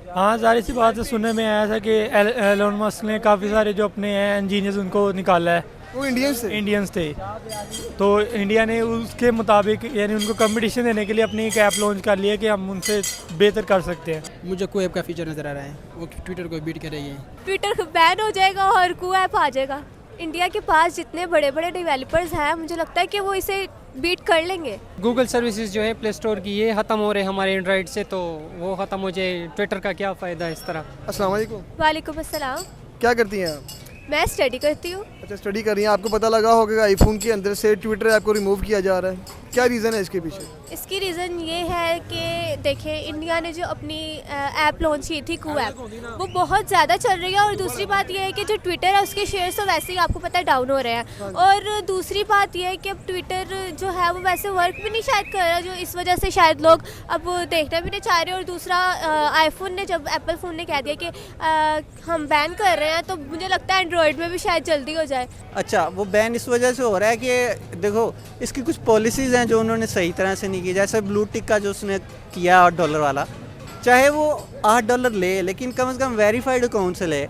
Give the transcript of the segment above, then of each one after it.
हाँ, ज़ाहिर सी बात है, सुनने में आया था कि एलोन मस्क ने काफ़ी सारे जो अपने हैं इंजीनियर्स उनको निकाला है। वो इंडियंस थे। इंडियंस थे, तो इंडिया ने उसके मुताबिक यानी उनको कंपटीशन देने के लिए अपनी एक ऐप लॉन्च कर लिया कि हम उनसे बेहतर कर सकते हैं। मुझे कोई ऐप का फीचर नज़र आ रहा है, वो ट्विटर को बीट कर रही है। ट्विटर बैन हो जाएगा और कू ऐप आ जाएगा। इंडिया के पास जितने बड़े बड़े डेवलपर्स हैं, मुझे लगता है कि वो इसे बीट कर लेंगे। गूगल सर्विसेज जो है प्ले स्टोर की, ये ख़त्म हो रहे हैं हमारे एंड्रॉइड से, तो वो ख़त्म हो जाए, ट्विटर का क्या फ़ायदा इस तरह। अस्सलाम वालेकुम। वालेकुम अस्सलाम। क्या करती हैं आप? मैं स्टडी करती हूँ। अच्छा, स्टडी कर रही हैं। आपको पता लगा होगा कि आईफोन के अंदर से ट्विटर ऐप को रिमूव किया जा रहा है, क्या रीज़न है इसके पीछे? इसकी रीज़न ये है कि देखें, इंडिया ने जो अपनी ऐप लॉन्च की थी कू ऐप, वो बहुत ज़्यादा चल रही है। और दूसरी बात ये है कि जो ट्विटर है उसके शेयर्स तो वैसे ही आपको पता है डाउन हो रहे हैं। और दूसरी बात ये है कि अब ट्विटर जो है वो वैसे वर्क भी नहीं शायद कर रहा, जो इस वजह से शायद लोग अब देखना भी नहीं चाह रहे। और दूसरा, आईफोन ने जब एप्पल फ़ोन ने कह दिया कि हम बैन कर रहे हैं, तो मुझे लगता है एंड्रॉयड में भी शायद जल्दी हो जाए। अच्छा, वो बैन इस वजह से हो रहा है कि देखो इसकी कुछ पॉलिसीज़ हैं जो उन्होंने सही तरह से नहीं की। जैसे ब्लू टिक का जो उसने किया $8 वाला, चाहे वो $8 ले, लेकिन कम से कम वेरीफाइड अकाउंट से ले।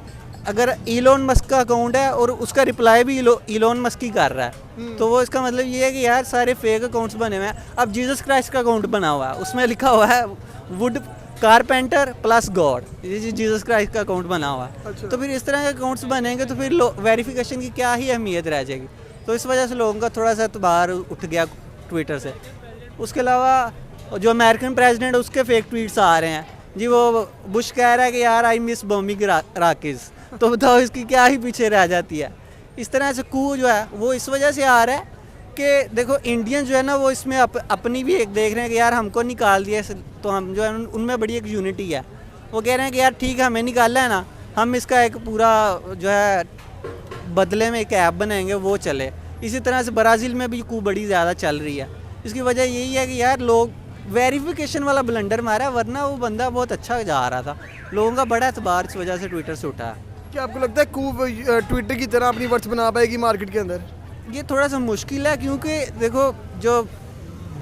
अगर इलोन मस्क का अकाउंट है और उसका रिप्लाई भी इलोन मस्क ही कर रहा है, तो वो इसका मतलब ये है कि यार सारे फेक अकाउंट्स बने हुए हैं। अब जीसस क्राइस्ट का अकाउंट बना हुआ है, उसमें लिखा हुआ है वुड कारपेंटर प्लस गॉड, ये जीसस क्राइस्ट का अकाउंट बना हुआ है। अच्छा। तो फिर इस तरह के अकाउंट्स बनेंगे तो फिर वेरिफिकेशन की क्या ही अहमियत रह जाएगी। तो इस वजह से लोगों का थोड़ा सा एतबार उठ गया ट्विटर से। उसके अलावा जो अमेरिकन प्रेसिडेंट है उसके फेक ट्वीट्स आ रहे हैं जी। वो बुश कह रहा है कि यार आई मिस बॉम्बिंग राकेश, तो बताओ इसकी क्या ही पीछे रह जाती है। इस तरह से कू जो है वो इस वजह से आ रहा है कि देखो इंडियन जो है ना वो इसमें अपनी भी एक देख रहे हैं कि यार हमको निकाल दिया, तो हम जो है उनमें बड़ी एक यूनिटी है। वो कह रहे हैं कि यार ठीक है, हमें निकाला है ना, हम इसका एक पूरा जो है बदले में एक ऐप बनाएंगे वो चले। इसी तरह से ब्राज़ील में भी कू बड़ी ज़्यादा चल रही है। इसकी वजह यही है कि यार लोग वेरिफिकेशन वाला ब्लंडर मारा, वरना वो बंदा बहुत अच्छा जा रहा था। लोगों का बड़ा एतबार इस वजह से ट्विटर से उठा है। क्या आपको लगता है कू ट्विटर की तरह अपनी वर्थ बना पाएगी मार्केट के अंदर? ये थोड़ा सा मुश्किल है, क्योंकि देखो जो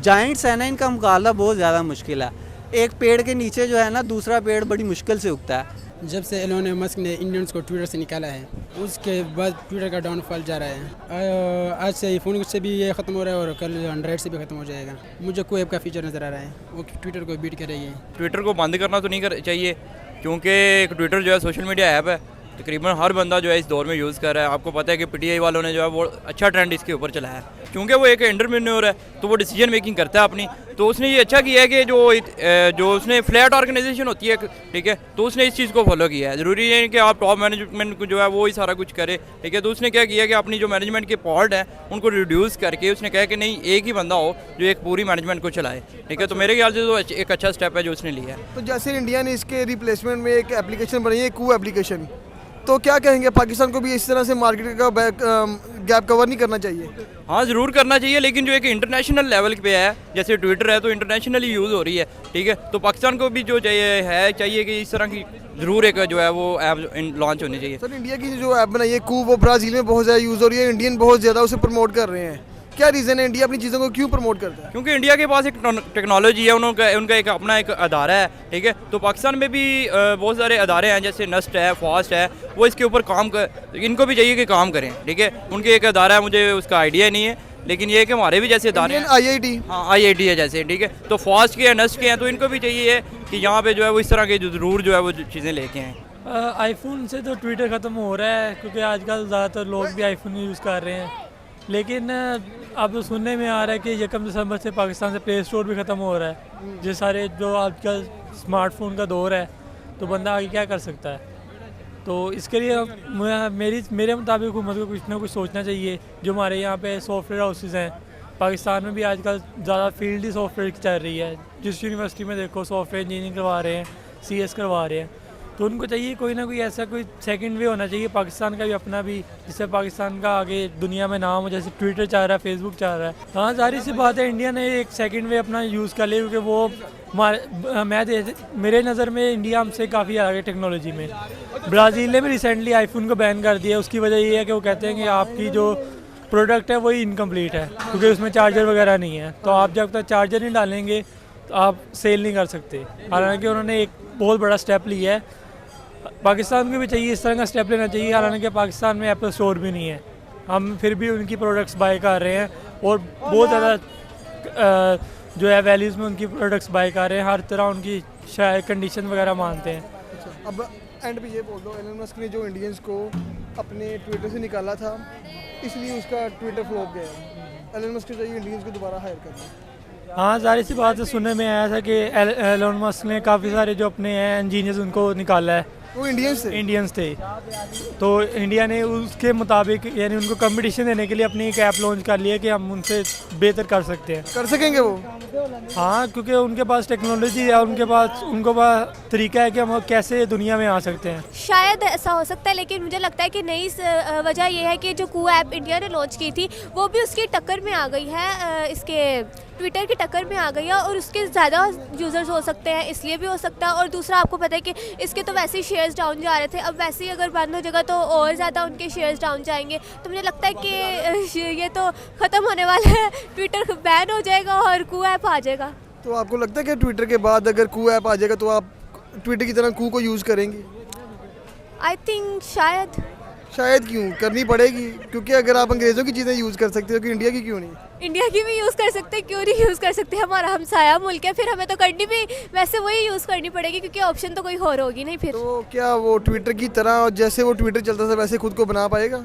जाइंट्स है ना, इनका मुकाबला बहुत ज़्यादा मुश्किल है। एक पेड़ के नीचे जो है ना दूसरा पेड़ बड़ी मुश्किल से उगता है। जब से एलोन मस्क ने इंडियंस को ट्विटर से निकाला है, उसके बाद ट्विटर का डाउनफॉल जा रहा है। आज से आईफोन से भी ये ख़त्म हो रहा है और कल एंड्रॉइड से भी ख़त्म हो जाएगा। मुझे कोई ऐप का फीचर नज़र आ रहा है, वो ट्विटर को बीट कर रही है। ट्विटर को बंद करना तो नहीं चाहिए, क्योंकि ट्विटर जो है सोशल मीडिया ऐप है, तकरीबन हर बंदा जो है इस दौर में यूज़ कर रहा है। आपको पता है कि पीटीआई वालों ने जो है वो अच्छा ट्रेंड इसके ऊपर चलाया है, क्योंकि वो एक एंटरप्रेन्योर है, तो वो डिसीजन मेकिंग करता है अपनी। तो उसने ये अच्छा किया है कि जो उसने फ्लैट ऑर्गेनाइजेशन होती है, ठीक है, तो उसने इस चीज़ को फॉलो किया है। ज़रूरी है कि आप टॉप मैनेजमेंट को जो है वो ही सारा कुछ करे, ठीक है। तो उसने क्या किया कि अपनी जो मैनेजमेंट के पार्ट हैं उनको रिड्यूस करके उसने कहा कि नहीं, एक ही बंदा हो जो एक पूरी मैनेजमेंट को चलाए, ठीक है। तो मेरे ख्याल से तो एक अच्छा स्टेप है जो उसने लिया है। तो जैसे इंडिया ने इसके रिप्लेसमेंट में एक एप्लीकेशन बनाई है कू एप्लीकेशन, तो क्या कहेंगे, पाकिस्तान को भी इस तरह से मार्केट का गैप कवर नहीं करना चाहिए? हाँ, ज़रूर करना चाहिए, लेकिन जो एक इंटरनेशनल लेवल पे है, जैसे ट्विटर है तो इंटरनेशनली यूज़ हो रही है, ठीक है। तो पाकिस्तान को भी जो चाहिए कि इस तरह की ज़रूर एक जो है वो ऐप लॉन्च होनी चाहिए। सर, इंडिया की जो ऐप बनाई है कू, वो ब्राज़ील में बहुत ज़्यादा यूज़ हो रही है, इंडियन बहुत ज़्यादा उसे प्रमोट कर रहे हैं। क्या रीज़न है, इंडिया अपनी चीज़ों को क्यों प्रमोट करता है? क्योंकि इंडिया के पास एक टेक्नोलॉजी है, उनका एक अपना एक अदारा है, ठीक है। तो पाकिस्तान में भी बहुत सारे अदारे हैं, जैसे नस्ट है, फास्ट है, वो इसके ऊपर इनको भी चाहिए कि काम करें, ठीक है। उनके एक अदारा है, मुझे उसका आइडिया नहीं है, लेकिन ये है कि हमारे भी जैसे अदारे हैं, IIT। हाँ, IIT है जैसे, ठीक है। तो फास्ट के हैं, नस्ट के हैं, तो इनको भी चाहिए कि यहाँ पे जो है वो इस तरह के ज़रूर जो है वो चीज़ें लेके आएँ। आईफोन से तो ट्विटर ख़त्म हो रहा है, क्योंकि आजकल ज़्यादातर लोग भी आईफोन यूज़ कर रहे हैं। लेकिन अब तो सुनने में आ रहा है कि 1 दिसंबर से पाकिस्तान से प्ले स्टोर भी ख़त्म हो रहा है। जो सारे जो आजकल स्मार्टफोन का दौर है, तो बंदा आगे क्या कर सकता है। तो इसके लिए मेरे मुताबिक हुकूमत को कुछ ना कुछ सोचना चाहिए। जो हमारे यहाँ पे सॉफ्टवेयर हाउसेज हैं, पाकिस्तान में भी आजकल ज़्यादा फील्ड ही सॉफ्टवेयर की चल रही है। जिस यूनिवर्सिटी में देखो सॉफ्टवेयर इंजीनियरिंग करवा रहे हैं, CS करवा रहे हैं, तो उनको चाहिए कोई ना कोई ऐसा कोई सेकंड वे होना चाहिए पाकिस्तान का भी अपना भी, जिससे पाकिस्तान का आगे दुनिया में नाम हो। जैसे ट्विटर चाह रहा है, फेसबुक चाह रहा है। हाँ, जाहिर सी बात है इंडिया ने एक सेकंड वे अपना यूज़ कर लिया, क्योंकि वो मेरे नज़र में इंडिया हमसे काफ़ी आगे टेक्नोलॉजी में। ब्राज़ील ने भी रिसेंटली आईफोन को बैन कर दिया। उसकी वजह ये है कि वो कहते हैं कि आपकी जो प्रोडक्ट है वही इनकम्प्लीट है, क्योंकि उसमें चार्जर वगैरह नहीं है। तो आप जब तक चार्जर नहीं डालेंगे आप सेल नहीं कर सकते। हालांकि उन्होंने एक बहुत बड़ा स्टेप लिया है, पाकिस्तान को भी चाहिए इस तरह का स्टेप लेना चाहिए। हालांकि पाकिस्तान में एप्पल स्टोर भी नहीं है, हम फिर भी उनकी प्रोडक्ट्स बाय कर रहे हैं और बहुत ज़्यादा जो है वैल्यूज़ में उनकी प्रोडक्ट्स बाय कर रहे हैं, हर तरह उनकी शायद कंडीशन वगैरह मानते हैं। अब एंड पे ये बोल दो, एलन मस्क ने जो इंडियंस को अपने ट्विटर से निकाला था इसलिए उसका ट्विटर फ्लॉप गया। एलन मस्क को चाहिए इंडियंस को दोबारा हायर करना। हाँ, जाहिर सी बात है, सुनने में आया था कि एलन मस्क ने काफ़ी सारे जो अपने हैं इंजीनियर्स उनको निकाला है, वो इंडियंस थे। तो इंडिया ने उसके मुताबिक यानी उनको कंपटीशन देने के लिए अपनी एक ऐप लॉन्च कर लिया कि हम उनसे बेहतर कर सकते हैं। कर सकेंगे वो? हाँ, क्योंकि उनके पास टेक्नोलॉजी है, उनके पास तरीका है कि हम कैसे दुनिया में आ सकते हैं। शायद ऐसा हो सकता है, लेकिन मुझे लगता है कि नई वजह यह है कि जो कू ऐप इंडिया ने लॉन्च की थी वो भी उसकी टक्कर में आ गई है, इसके ट्विटर की टक्कर में आ गई है और उसके ज़्यादा यूज़र्स हो सकते हैं, इसलिए भी हो सकता है। और दूसरा, आपको पता है कि इसके तो वैसे ही शेयर्स डाउन जा रहे थे, अब वैसे ही अगर बंद हो जाएगा तो और ज़्यादा उनके शेयर्स डाउन जाएंगे। तो मुझे लगता है कि ये तो ख़त्म होने वाला है, ट्विटर बैन हो जाएगा और कू ऐप आ जाएगा। तो आपको लगता है कि ट्विटर के बाद अगर कू ऐप आ जाएगा तो आप ट्विटर की तरह कू को यूज़ करेंगे? आई थिंक शायद क्यों करनी पड़ेगी? क्योंकि अगर आप अंग्रेज़ों की चीज़ें यूज़ कर सकते हो कि इंडिया की क्यों नहीं? इंडिया की भी यूज़ कर सकते हैं, क्यों नहीं यूज़ कर सकते, हमारा हमसाया मुल्क है, फिर हमें तो करनी भी वैसे वही यूज़ करनी पड़ेगी क्योंकि ऑप्शन तो कोई और होगी नहीं। फिर तो क्या वो ट्विटर की तरह जैसे वो ट्विटर चलता था वैसे खुद को बना पाएगा?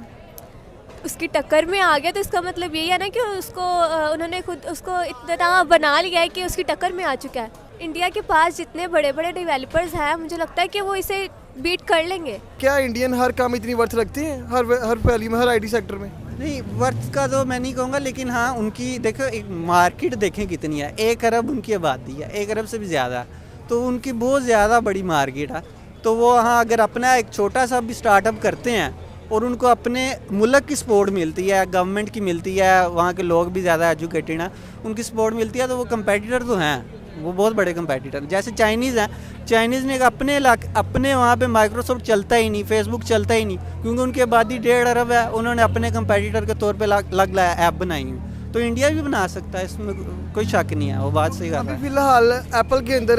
उसकी टक्कर में आ गया तो इसका मतलब यही है ना कि उसको उन्होंने खुद उसको इतना बना लिया है कि उसकी टक्कर में आ चुका है। इंडिया के पास जितने बड़े बड़े डेवलपर्स हैं, मुझे लगता है कि वो इसे बीट कर लेंगे। क्या इंडियन हर काम इतनी वर्थ रखते हैं, हर वैल्यू में, हर आईटी सेक्टर में? नहीं, वर्थ का तो मैं नहीं कहूँगा, लेकिन हाँ उनकी देखो एक मार्केट देखें कितनी है, 1 अरब उनकी आबादी है, 1 अरब से भी ज़्यादा, तो उनकी बहुत ज़्यादा बड़ी मार्केट है। तो वो हाँ अगर अपना एक छोटा सा भी स्टार्टअप करते हैं और उनको अपने मुल्क की सपोर्ट मिलती है, गवर्नमेंट की मिलती है, वहाँ के लोग भी ज़्यादा एजुकेटेड हैं, उनकी सपोर्ट मिलती है, तो वो कंपेटिटर तो हैं, वो बहुत बड़े कंपेटिटर। जैसे चाइनीज़ हैं, चाइनीज़ ने अपने वहाँ पे माइक्रोसॉफ्ट चलता ही नहीं, फेसबुक चलता ही नहीं, क्योंकि उनकी आबादी 1.5 अरब है, उन्होंने अपने कंपेटिटर के तौर पे अलग ऐप बनाई है। तो इंडिया भी बना सकता है, इसमें कोई शक नहीं है, वो बात सही कर रहा है। फिलहाल एप्पल के अंदर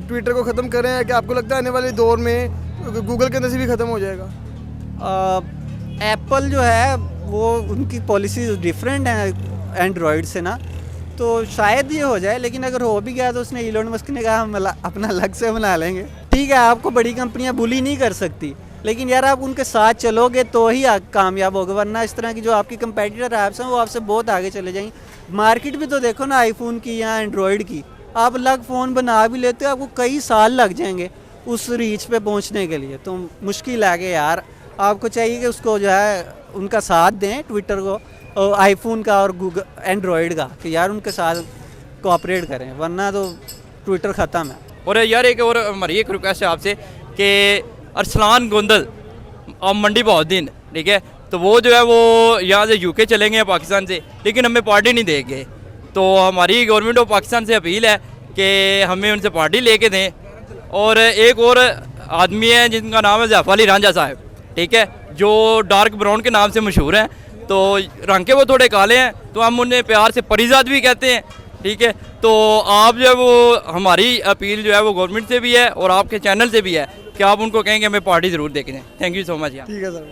ट्विटर को ख़त्म कर रहे हैं, कि आपको लगता है आने वाले दौर में गूगल के अंदर से भी ख़त्म हो जाएगा? एप्पल जो है वो उनकी पॉलिसी डिफरेंट है एंड्रॉयड से ना, तो शायद ये हो जाए, लेकिन अगर हो भी गया तो उसने इलोन मस्क ने कहा हम अपना अलग से बना लेंगे। ठीक है, आपको बड़ी कंपनियां बुली नहीं कर सकती, लेकिन यार आप उनके साथ चलोगे तो ही कामयाब होगे, वरना इस तरह की जो आपकी कंपेटिटर ऐप्स हैं वो आपसे बहुत आगे चले जाएंगी। मार्केट भी तो देखो ना, आईफोन की या एंड्रॉयड की, आप अलग फ़ोन बना भी लेते हो, आपको कई साल लग जाएंगे उस रीच पे पहुंचने के लिए, तो मुश्किल है कि यार आपको चाहिए कि उसको जो है उनका साथ दें, ट्विटर को, आईफोन का और गूगल एंड्रॉयड का, कि यार उनके साथ कोऑपरेट करें, वरना तो ट्विटर ख़त्म है। और यार एक और हमारी एक रिक्वेस्ट है आपसे कि अरसलान गोंदल और मंडी बहाउद्दीन, ठीक है, तो वो जो है वो यहाँ से यूके चलेंगे या पाकिस्तान से, लेकिन हमें पार्टी नहीं देंगे। तो हमारी गवर्नमेंट ऑफ पाकिस्तान से अपील है कि हमें उनसे पार्टी लेके दें। और एक और आदमी है जिनका नाम है ज़ैफ़ अली रांझा साहब, ठीक है, जो डार्क ब्राउन के नाम से मशहूर हैं, तो रंग के वो थोड़े काले हैं, तो हम उन्हें प्यार से परिजाद भी कहते हैं, ठीक है। तो आप जो है वो हमारी अपील जो है वो गवर्नमेंट से भी है और आपके चैनल से भी है कि आप उनको कहेंगे हमें पार्टी ज़रूर देखें। थैंक यू सो मच यार। ठीक है सर।